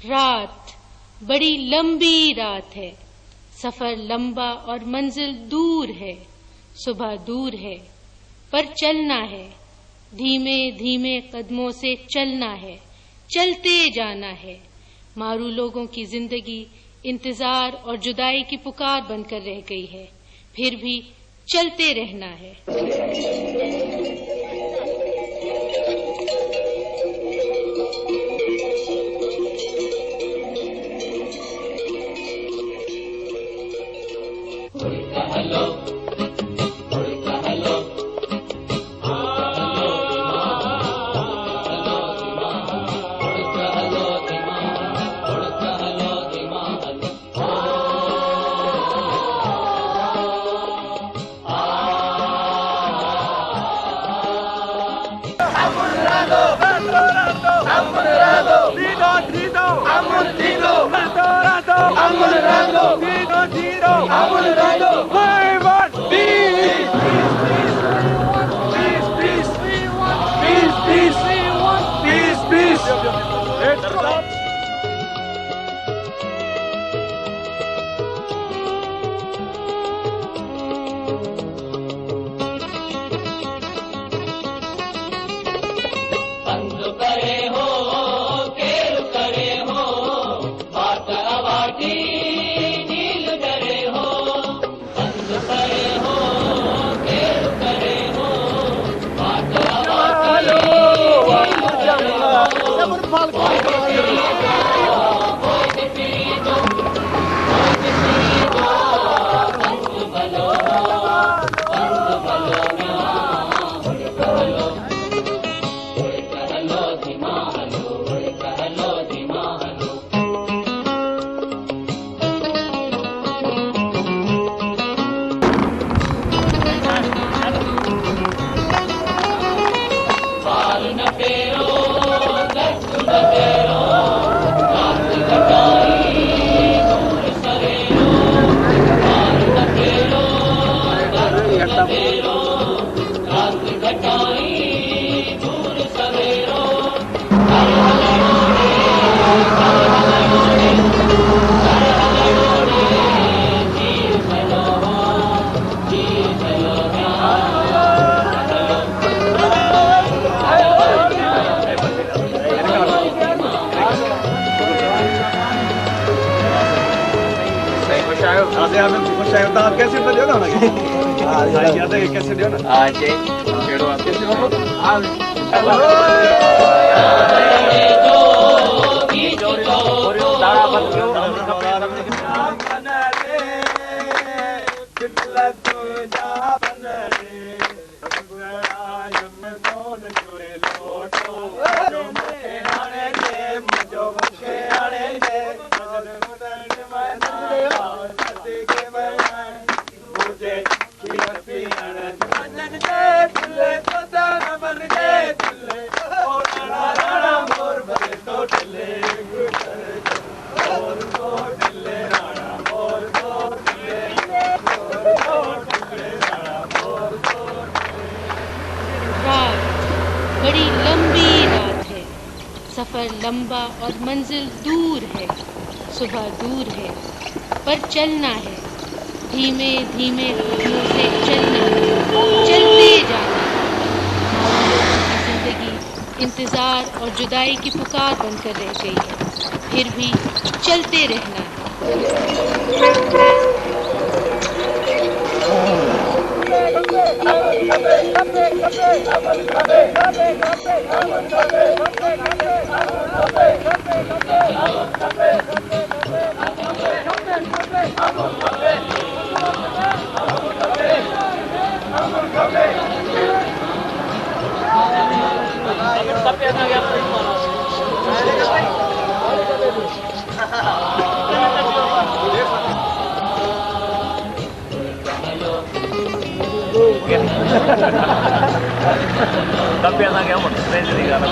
रात बड़ी लंबी रात है, सफर लंबा और मंजिल दूर है। सुबह दूर है पर चलना है, धीमे धीमे कदमों से चलना है, चलते जाना है। मारू लोगों की जिंदगी इंतजार और जुदाई की पुकार बनकर रह गई है, फिर भी चलते रहना है। कैसे दियो ना कैसे दियो ना बड़ी लंबी रात है, सफर लंबा और मंजिल दूर है। सुबह दूर है पर चलना है, धीमे धीमे कदमों से चलना है, चलते जाना है। जिंदगी इंतजार और जुदाई की पुकार बनकर रह गई है, फिर भी चलते रहना है। Tapi anak yang mau saya jadi anak.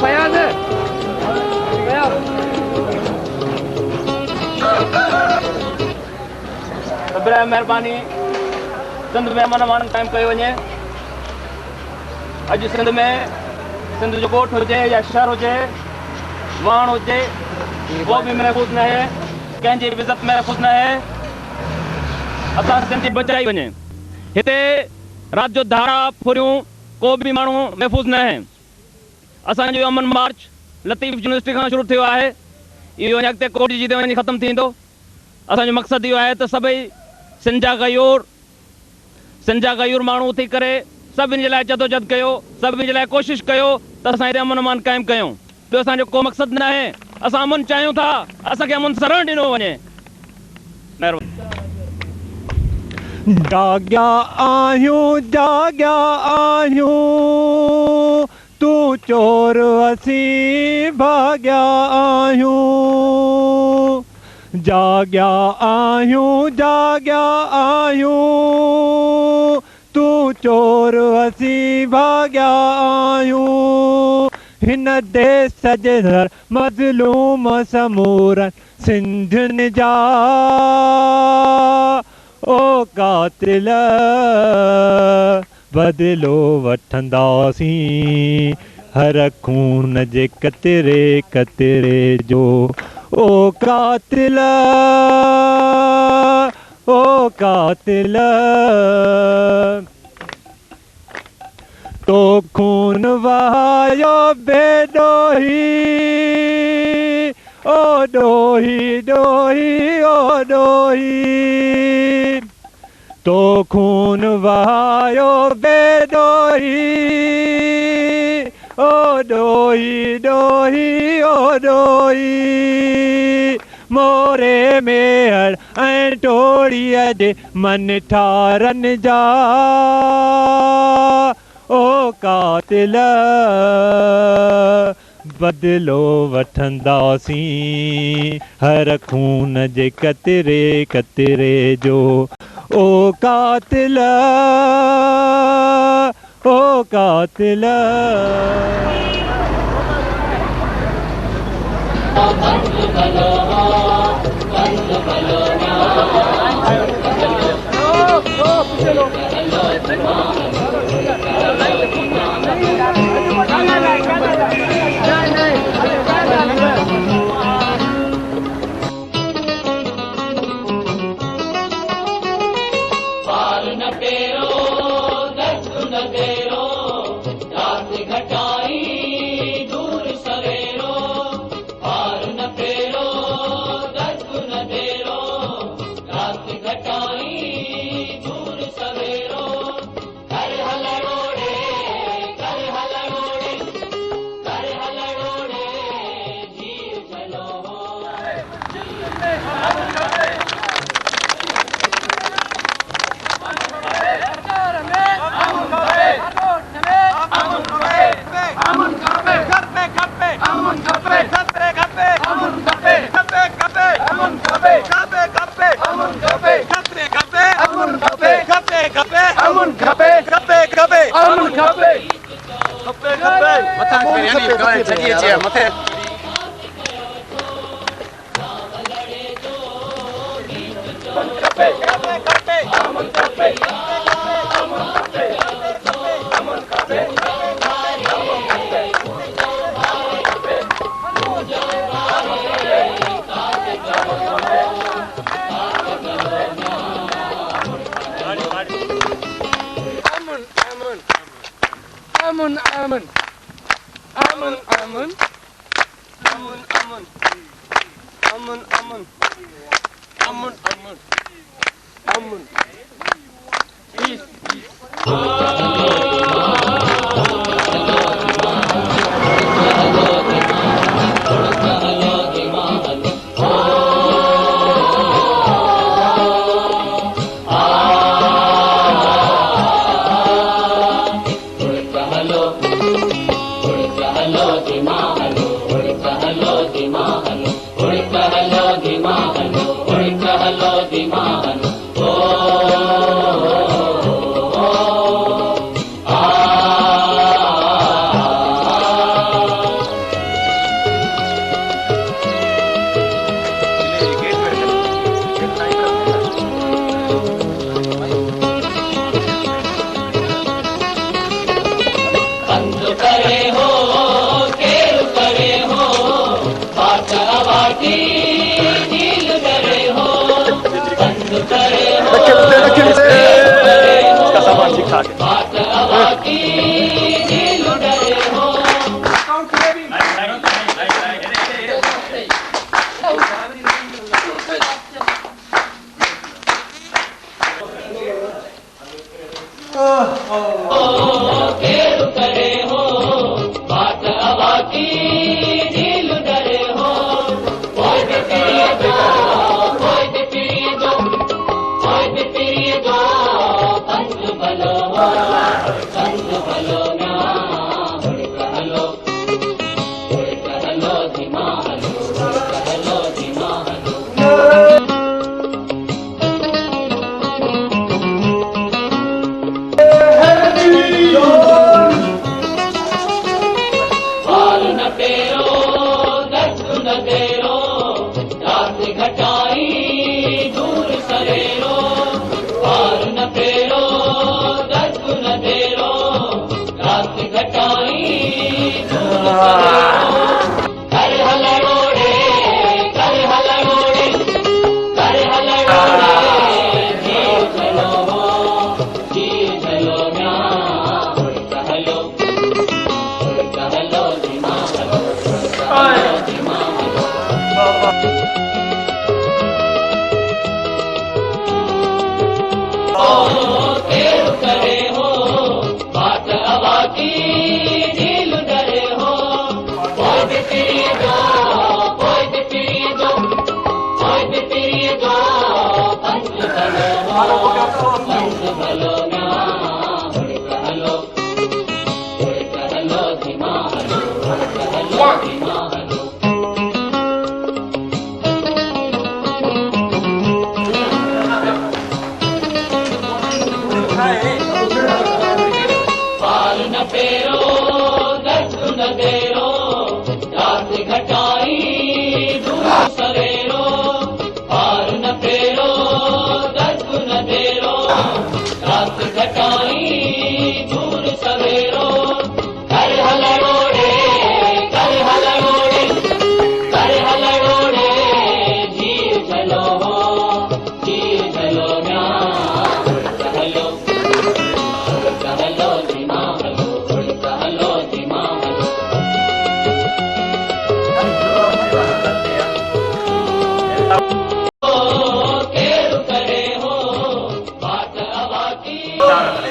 Fayaz. बजाय मेहरबानी सिंध में अमन अमान कायम कयो वञे। अॼु सिंध जो ॻोठ हुजे या शहर हुजे, वाण हुजे, को बि महफ़ूज़ न आहे, कंहिंजी बि इज़त महफ़ूज़ न आहे। असां सिंधी बचाई वञे। हिते राति जो धारा फुरियूं को बि माण्हू महफ़ूज़ न आहे। असांजो अमन मार्च लतीफ़ यूनिवर्सिटी खां शुरू थियो आहे। इहो वञी अॻिते कोट जी ते वञी ख़तमु थींदो। असांजो मक़सदु इहो आहे त सभई सिंध जा गयूर माण्हू थी करे सभिनी जे लाइ जदोजहद कयो, सभिनी जे लाइ कोशिशि कयो त असां हिते अमन अमान क़ाइमु कयूं। ॿियो असांजो को मक़सदु न आहे। असां अमन चाहियूं था, असांखे अमन सरण ॾिनो वञे। जाॻिया आहियूं तू चोर असीं भाॻिया आहियूं। जाॻिया आहियूं तू चोर असीं भाॻिया आहियूं। हिन देश जे दर मज़लूम समूरन सिंधियुनि जा ओ कातिल बदिलो वठंदासीं हर खून जे कतरे कतरे जो। ओ कातिल तो खून वहायो बेडोही ओ डोही ओ डोही। तो खून वहायो बेडोही ओ डोही ओ डोही। मोरे में ऐं टोड़ीअ जे मन ठारन जा ओ कातिल बदिलो वठंदासीं हर खून जे कतरे कतरे जो। ओ कातिल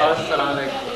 अस्सलाम वालेकुम।